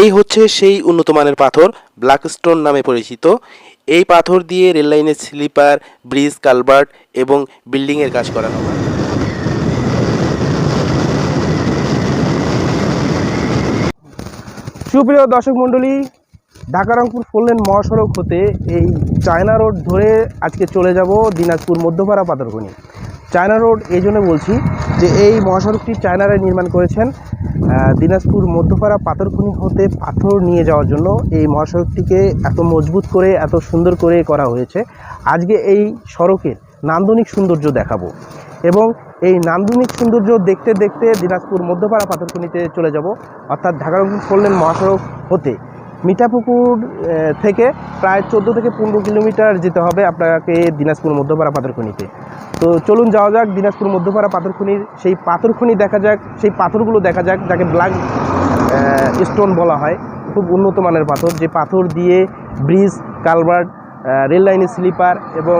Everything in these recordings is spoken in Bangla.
এই হচ্ছে সেই উন্নত মানের পাথর, ব্ল্যাক স্টোন নামে পরিচিত। এই পাথর দিয়ে রেললাইনের স্লিপার, ব্রিজ, কালভার্ট এবং বিল্ডিংয়ের কাজ করানো হয়। সুপ্রিয় দর্শক মণ্ডলী, ঢাকা রংপুর 4 লেন মহাসড়ক হতে এই চায়না রোড ধরে আজকে চলে যাব দিনাজপুর মধ্যপাড়া পাথরখনি। চায়না রোড এই জন্য বলছি যে এই মহাসড়কটি চায়নারা নির্মাণ করেছেন দিনাজপুর মধ্যপাড়া পাথরখনি হতে পাথর নিয়ে যাওয়ার জন্য। এই মহাসড়কটিকে এত মজবুত করে, এত সুন্দর করে করা হয়েছে। আজকে এই সড়কের নান্দনিক সৌন্দর্য দেখাবো এবং এই নান্দনিক সৌন্দর্য দেখতে দেখতে দিনাজপুর মধ্যপাড়া পাথরখনিতে চলে যাব। অর্থাৎ ঢাকা রংপুর 4 লেন মহাসড়ক হতে মিঠাপুকুর থেকে প্রায় 14 থেকে 15 কিলোমিটার যেতে হবে আপনাকে দিনাজপুর মধ্যপাড়া পাথরখনিতে। তো চলুন যাওয়া যাক দিনাজপুর মধ্যপাড়া পাথরখনির সেই পাথরখনি দেখা যাক, সেই পাথরগুলো দেখা যাক যাকে ব্ল্যাক স্টোন বলা হয়। খুব উন্নত মানের পাথর, যে পাথর দিয়ে ব্রিজ, কালভার্ট, রেল লাইনের স্লিপার এবং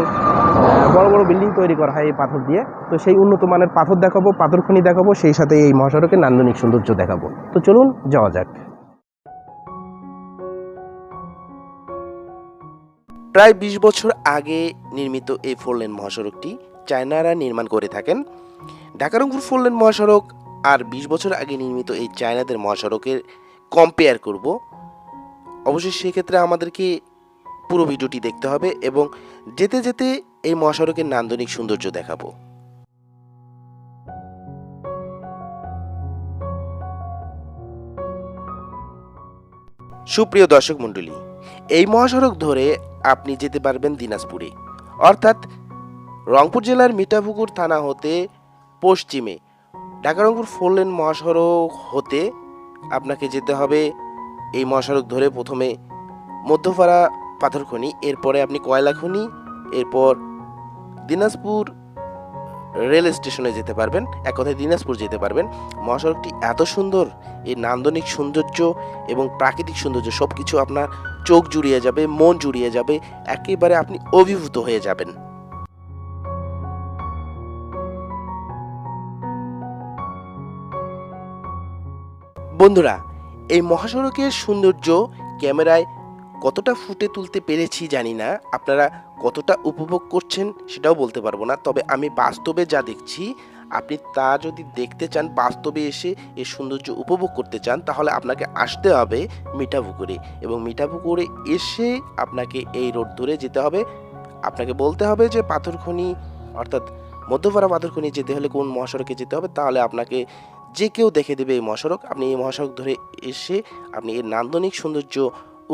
বড় বড় বিল্ডিং তৈরি করা হয় এই পাথর দিয়ে। তো সেই উন্নত মানের পাথর দেখাবো, পাথরখনি দেখাবো, সেই সাথে এই মহাসড়কের নান্দনিক সৌন্দর্য দেখাবো। তো চলুন যাওয়া যাক। প্রায় 20 বছর আগে নির্মিত এই 4 লেন মহাসড়কটি চায়নারা নির্মাণ করে থাকেন। ঢাকা রংপুর 4 লেন মহাসড়ক আর 20 বছর আগে নির্মিত এই চায়নাদের মহাসড়কের কম্পেয়ার করব। অবশ্যই সেক্ষেত্রে আমাদেরকে পুরো ভিডিওটি দেখতে হবে এবং যেতে যেতে এই মহাসড়কের নান্দনিক সৌন্দর্য দেখাবো। সুপ্রিয় দর্শক মণ্ডলী, এই মহাসড়ক ধরে আপনি যেতে পারবেন দিনাজপুরে, অর্থাৎ রংপুর জেলার মিঠাপুকুর থানা হতে পশ্চিমে ঢাকা রংপুর 4 লেন মহাসড়ক হতে আপনাকে যেতে হবে। এই মহাসড়ক ধরে প্রথমে মধ্যপাড়া পাথরখনি, এরপরে আপনি কয়লাখনি, এরপর দিনাজপুর রেল স্টেশনে যেতে পারবেন। এক কথায় দিনাজপুর যেতে পারবেন। মহাসড়কটি এত সুন্দর, এই নান্দনিক সৌন্দর্য এবং প্রাকৃতিক সৌন্দর্য সব কিছু আপনার চোখ জুড়িয়ে যাবে, মন জুড়িয়ে যাবে, একেবারে আপনি অভিভূত হয়ে যাবেন। বন্ধুরা, এই মহাসড়কের সৌন্দর্য ক্যামেরায় কতটা ফুটে তুলতে পেরেছি জানি না, আপনারা কতটা উপভোগ করছেন সেটাও বলতে পারবো না। তবে আমি বাস্তবে যা দেখছি, আপনি তা যদি দেখতে চান, বাস্তবে এসে এই সৌন্দর্য উপভোগ করতে চান, তাহলে আপনাকে আসতে হবে মিঠাপুকুরে এবং মিঠাপুকুরে এসে আপনাকে এই রোড ধরে যেতে হবে। আপনাকে বলতে হবে যে পাথরখনি অর্থাৎ মধ্যপাড়া পাথরখনি যেতে হলে কোন মহাসড়কে যেতে হবে, তাহলে আপনাকে যে কেউ দেখে দেবে এই মহাসড়ক। আপনি এই মহাসড়ক ধরে এসে আপনি এর নান্দনিক সৌন্দর্য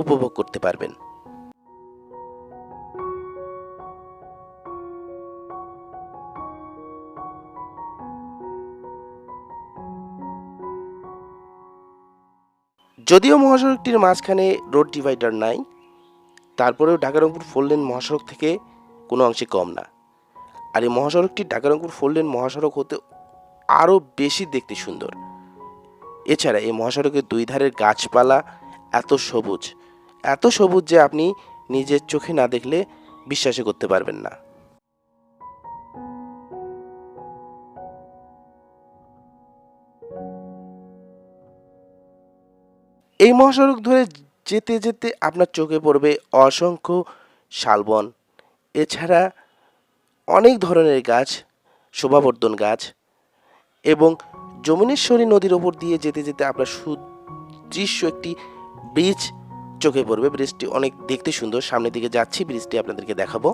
উপভোগ করতে পারবেন। যদিও মহাসড়কটির মাঝখানে রোড ডিভাইডার নাই, তারপরেও ঢাকা রংপুর 4 লেন মহাসড়ক থেকে কোনো অংশে কম না। আর এই মহাসড়কটি ঢাকা রংপুর 4 লেন মহাসড়ক হতে আরও বেশি দেখতে সুন্দর। এছাড়া এই মহাসড়কের দুই ধারের গাছপালা এত সবুজ, এত সবুজ যে আপনি নিজের চোখে না দেখলে বিশ্বাসই করতে পারবেন না। এই মহাসড়ক ধরে যেতে যেতে আপনার চোখে পড়বে অসংখ্য শালবন, এছাড়া অনেক ধরনের গাছ, শোভাবর্ধন গাছ এবং যমুনেশ্বরী নদীর ওপর দিয়ে যেতে যেতে আপনার সুদৃশ্য একটি ব্রিজ চোখে পড়বে। ব্রিজটি অনেক দেখতে সুন্দর। সামনের দিকে যাচ্ছি, ব্রিজটি আপনাদেরকে দেখাবো।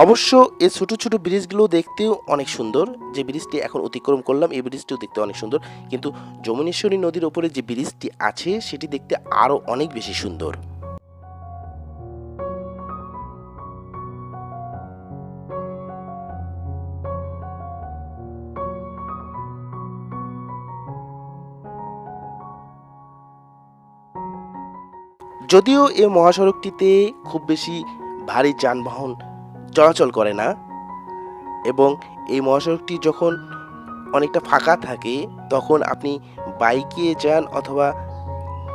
অবশ্য এই ছোট ছোট ব্রিজগুলো দেখতেও অনেক সুন্দর। যে ব্রিজটি এখন অতিক্রম করলাম, এই ব্রিজটিও দেখতে অনেক সুন্দর, কিন্তু যমুনেশ্বরী নদীর ওপরে যে ব্রিজটি আছে সেটি দেখতে আরও অনেক বেশি সুন্দর। যদিও এই মহাসড়কটিতে খুব বেশি ভারী যানবাহন চলাচল করে না এবং এই মহাসড়কটি যখন অনেকটা ফাঁকা থাকে তখন আপনি বাইকে যান অথবা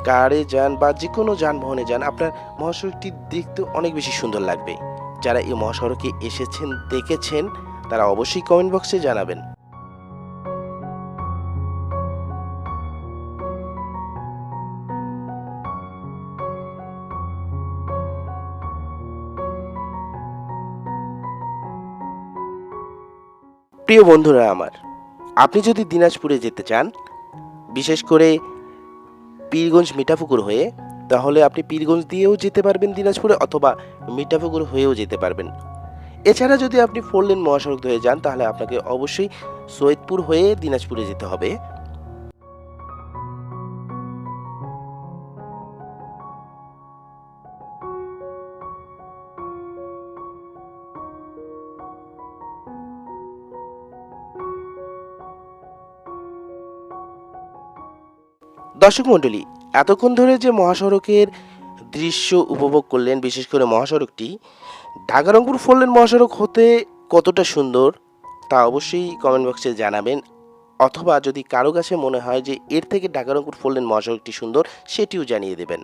কারে যান বা যে কোনো যানবাহনে যান, আপনার মহাসড়কটি দেখতে অনেক বেশি সুন্দর লাগবে। যারা এই মহাসড়কে এসেছেন, দেখেছেন, তারা অবশ্যই কমেন্ট বক্সে জানাবেন। প্রিয় বন্ধুরা আমার, আপনি যদি দিনাজপুরে যেতে চান, বিশেষ করে পীরগঞ্জ মিঠাপুকুর হয়ে, তাহলে আপনি পীরগঞ্জ দিয়েও যেতে পারবেন দিনাজপুরে, অথবা মিঠাপুকুর হয়েও যেতে পারবেন। এছাড়া যদি আপনি 4 লেন মহাসড়ক ধরে যান, তাহলে আপনাকে অবশ্যই সৈয়দপুর হয়ে দিনাজপুরে যেতে হবে। দর্শক মণ্ডলী, এতক্ষণ ধরে যে মহাসড়কের দৃশ্য উপভোগ করলেন, বিশেষ করে মহাসড়কটি ঢাকা রংপুর 4 লেন মহাসড়ক হতে কতটা সুন্দর তা অবশ্যই কমেন্ট বক্সে জানাবেন, অথবা যদি কারো কাছে মনে হয় যে এর থেকে ঢাকা রংপুর 4 লেন মহাসড়কটি সুন্দর, সেটিও জানিয়ে দেবেন।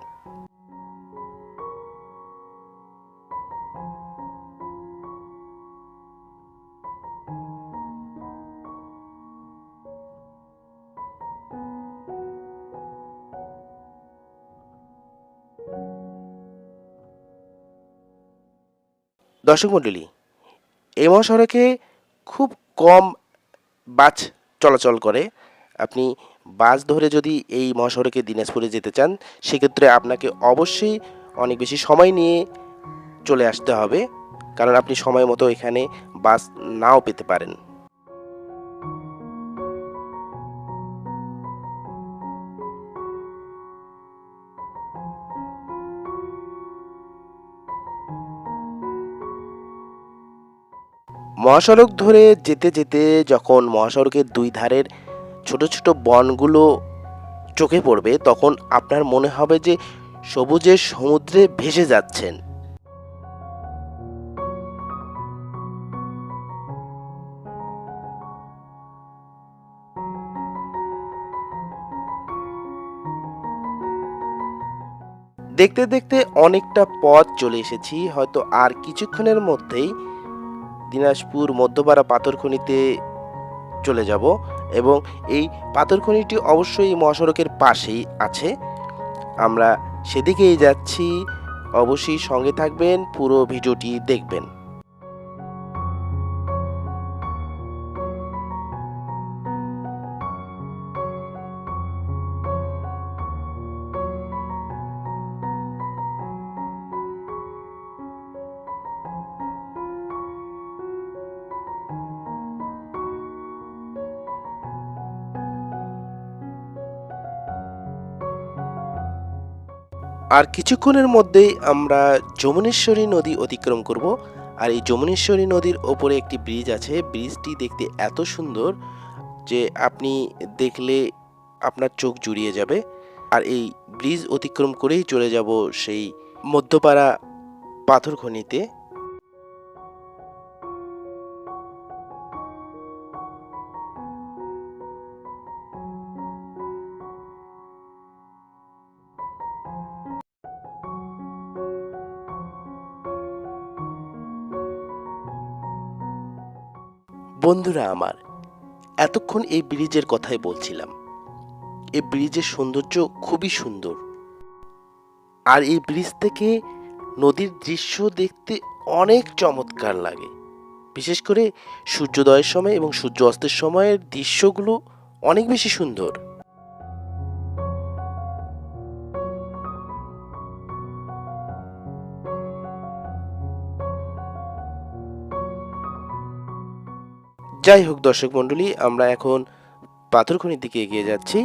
দর্শক মণ্ডলী, এই মহাসড়কে খুব কম বাস চলাচল করে। আপনি বাস ধরে যদি এই মহাসড়কে দিনাজপুরে যেতে চান, সেক্ষেত্রে আপনাকে অবশ্যই অনেক বেশি সময় নিয়ে চলে আসতে হবে, কারণ আপনি সময় মতো এখানে বাস নাও পেতে পারেন। মহাসড়ক ধরে যেতে যেতে যখন মহাসড়কের দুই ধারের ছোট ছোট বনগুলো চোখে পড়বে, তখন আপনার মনে হবে যে সবুজের সমুদ্রে ভেসে যাচ্ছেন। দেখতে দেখতে অনেকটা পথ চলে এসেছি, হয়তো আর কিছুক্ষণের মধ্যেই দিনাজপুর মধ্যপাড়া পাথরখনিতে চলে যাব, এবং এই পাথরখনিটি অবশ্যই এই মহাসড়কের পাশেই আছে। আমরা সেদিকেই যাচ্ছি, অবশ্যই সঙ্গে থাকবেন, পুরো ভিডিওটি দেখবেন। আর কিছুক্ষণের মধ্যেই আমরা যমুনেশ্বরী নদী অতিক্রম করব। আর এই যমুনেশ্বরী নদীর ওপরে একটি ব্রিজ আছে। ব্রিজটি দেখতে এত সুন্দর যে আপনি দেখলে আপনার চোখ জুড়িয়ে যাবে। আর এই ব্রিজ অতিক্রম করেই চলে যাব সেই মধ্যপাড়া পাথরখনিতে। বন্ধুরা আমার, এতক্ষণ এই ব্রিজের কথাই বলছিলাম। এই ব্রিজের সৌন্দর্য খুবই সুন্দর, আর এই ব্রিজ থেকে নদীর দৃশ্য দেখতে অনেক চমৎকার লাগে। বিশেষ করে সূর্যোদয়ের সময় এবং সূর্য অস্তের সময়ের দৃশ্যগুলো অনেক বেশি সুন্দর। যাই হোক দর্শক মণ্ডলী, আমরা এখন পাথরখনির দিকে এগিয়ে যাচ্ছি।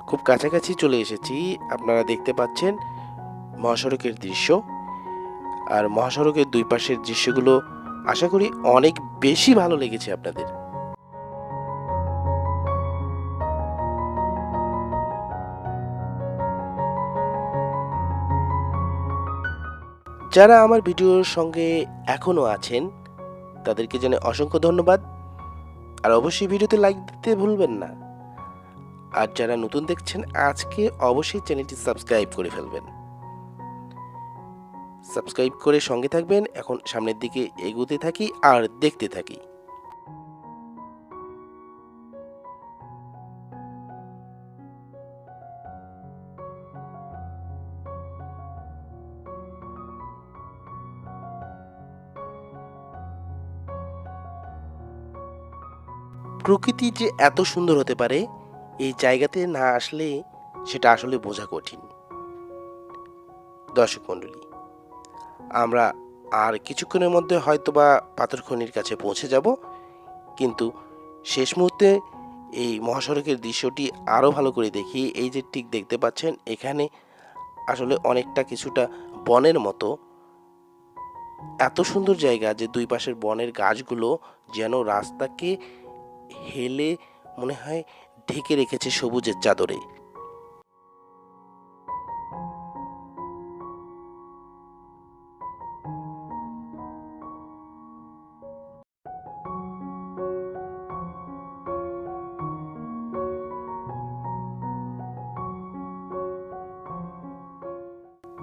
খুব কাছাকাছি চলে এসেছি। আপনারা দেখতে পাচ্ছেন মহাসড়কের দৃশ্য, আর মহাসড়কের দুই পাশের দৃশ্যগুলো আশা করি অনেক বেশি ভালো লেগেছে আপনাদের। যারা আমার ভিডিওর সঙ্গে এখনো আছেন, তাদেরকে জানাই অসংখ্য ধন্যবাদ। আর অবশ্যই ভিডিওতে লাইক দিতে ভুলবেন না। আর যারা নতুন দেখছেন, আজকে অবশ্যই চ্যানেলটি সাবস্ক্রাইব করে ফেলবেন। সাবস্ক্রাইব করে সঙ্গে থাকবেন। এখন সামনের দিকে এগোতে থাকি আর দেখতে থাকি। প্রকৃতি যে এত সুন্দর হতে পারে এই জায়গাতে না আসলে সেটা আসলে বোঝা কঠিন। দর্শক মণ্ডলী, আমরা আর কিছুক্ষণের মধ্যে হয়তোবা পাথরখনির কাছে পৌঁছে যাব, কিন্তু শেষ মুহূর্তে এই মহাসড়কের দৃশ্যটি আরও ভালো করে দেখি। এই যে ঠিক দেখতে পাচ্ছেন, এখানে আসলে অনেকটা কিছুটা বনের মতো। এত সুন্দর জায়গা যে দুই পাশের বনের গাছগুলো যেন রাস্তাকে হেলে মনে হয় ঢেকে রেখেছে সবুজের চাদরে।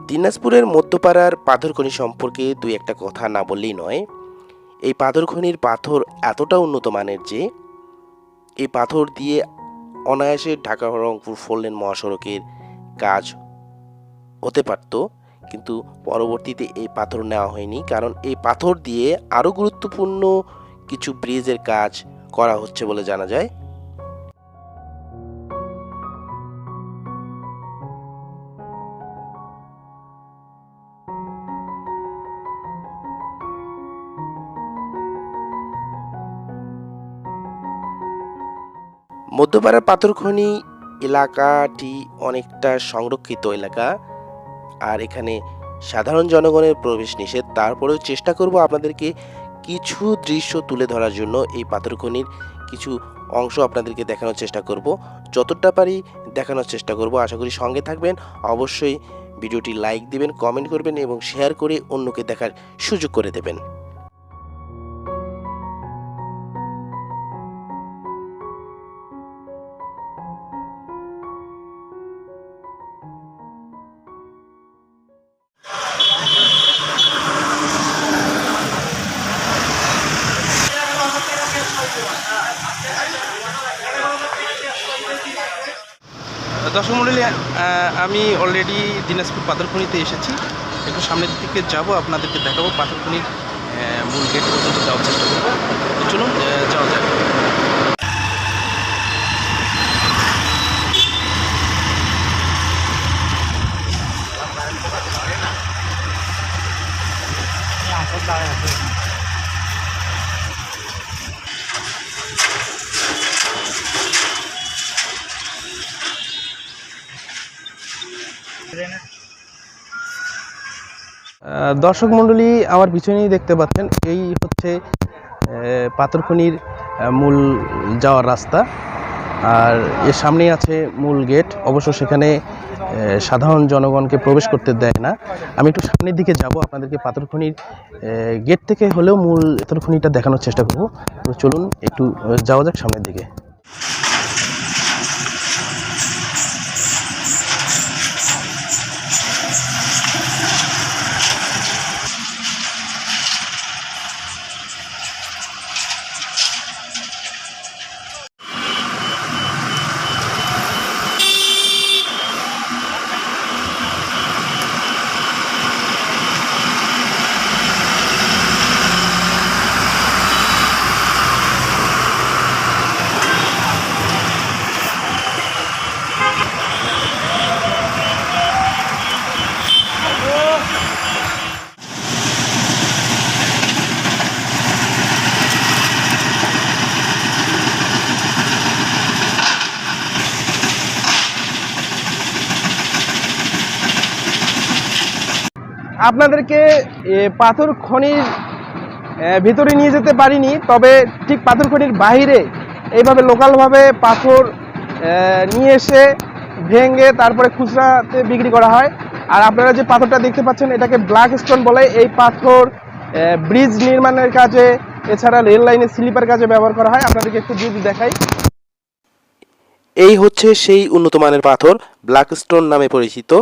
দিনাজপুরের মধ্যপাড়ার পাথরখনি সম্পর্কে দুই একটা কথা না বললেই নয়। এই পাথরখনির পাথর এতটা উন্নত মানের যে এই পাথর দিয়ে অনায়াসে ঢাকা রংপুর 4 লেন মহাসড়কের কাজ হতে পারত, কিন্তু পরবর্তীতে এই পাথর নেওয়া হয়নি, কারণ এই পাথর দিয়ে আরও গুরুত্বপূর্ণ কিছু ব্রিজের কাজ করা হচ্ছে বলে জানা যায়। মধ্যপাড়ার পাথরখনি এলাকাটি অনেকটা সংরক্ষিত এলাকা, আর এখানে সাধারণ জনগণের প্রবেশ নিষেধ। তারপরেও চেষ্টা করব আপনাদেরকে কিছু দৃশ্য তুলে ধরার জন্য। এই পাথরখনির কিছু অংশ আপনাদেরকে দেখানোর চেষ্টা করব, যতটা পারি দেখানোর চেষ্টা করব। আশা করি সঙ্গে থাকবেন। অবশ্যই ভিডিওটি লাইক দিবেন, কমেন্ট করবেন এবং শেয়ার করে অন্যকে দেখার সুযোগ করে দেবেন। দর্শক মণ্ডলী, আমি অলরেডি দিনাজপুর পাথরখনিতে এসেছি। একটু সামনের দিকে যাব, আপনাদেরকে দেখাবো পাথরখনির মূল গেট পর্যন্ত যাওয়ার চেষ্টা করবো। তো চলুন যাওয়া যাক। দর্শক মণ্ডলী, আমার পিছনেই দেখতে পাচ্ছেন এই হচ্ছে পাথরখনির মূল যাওয়ার রাস্তা, আর এর সামনেই আছে মূল গেট। অবশ্য সেখানে সাধারণ জনগণকে প্রবেশ করতে দেয় না। আমি একটু সামনের দিকে যাব, আপনাদেরকে পাথরখনির গেট থেকে হলেও মূল পাথরখনিটা দেখানোর চেষ্টা করব। তো চলুন একটু যাওয়া যাক সামনের দিকে। আপনাদেরকে পাথর খনির ভিতরে নিয়ে যেতে পারিনি, তবে ঠিক পাথর খনির বাইরে এইভাবে লোকালভাবে পাথর নিয়ে এসে ভেঙে তারপরে খুচরাতে বিক্রি করা হয়। আর আপনারা যে পাথরটা দেখতে পাচ্ছেন এটাকে ব্ল্যাক স্টোন বলে। এই পাথর ব্রিজ নির্মাণের কাজে, এছাড়া রেল লাইনের স্লিপার কাজে ব্যবহার করা হয়। আপনাদেরকে একটু ব্রিজ দেখাই। এই হচ্ছে সেই উন্নত মানের পাথর, ব্ল্যাক স্টোন নামে পরিচিত।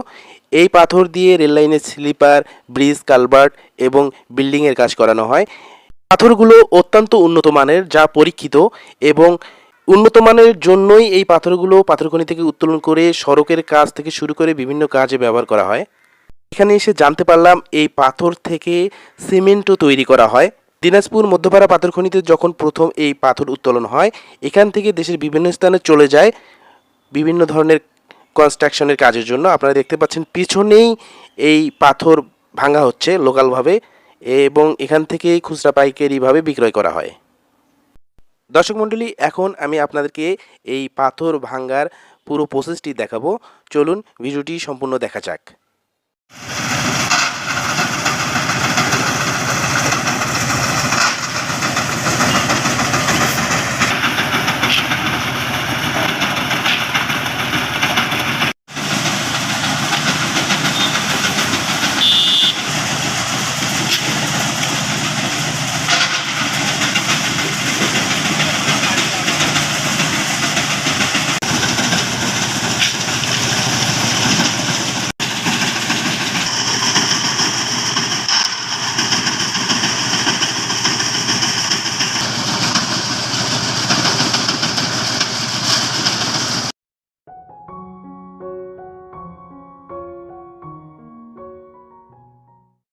এই পাথর দিয়ে রেললাইনের স্লিপার, ব্রিজ, কালভার্ট এবং বিল্ডিংয়ের কাজ করানো হয়। পাথরগুলো অত্যন্ত উন্নত মানের, যা পরীক্ষিত, এবং উন্নত মানের জন্যই এই পাথরগুলো পাথরখনি থেকে উত্তোলন করে সড়কের কাজ থেকে শুরু করে বিভিন্ন কাজে ব্যবহার করা হয়। এখানে এসে জানতে পারলাম এই পাথর থেকে সিমেন্টও তৈরি করা হয়। দিনাজপুর মধ্যপাড়া পাথরখনিতে যখন প্রথম এই পাথর উত্তোলন হয়, এখান থেকে দেশের বিভিন্ন স্থানে চলে যায় বিভিন্ন ধরনের কনস্ট্রাকশনের কাজের জন্য। আপনারা দেখতে পাচ্ছেন পিছনেই এই পাথর ভাঙা হচ্ছে লোকালভাবে, এবং এখান থেকেই খুচরা পাইকারিভাবে বিক্রয় করা হয়। দর্শক মণ্ডলী, এখন আমি আপনাদেরকে এই পাথর ভাঙার পুরো প্রসেসটি দেখাবো। চলুন ভিডিওটি সম্পূর্ণ দেখা যাক।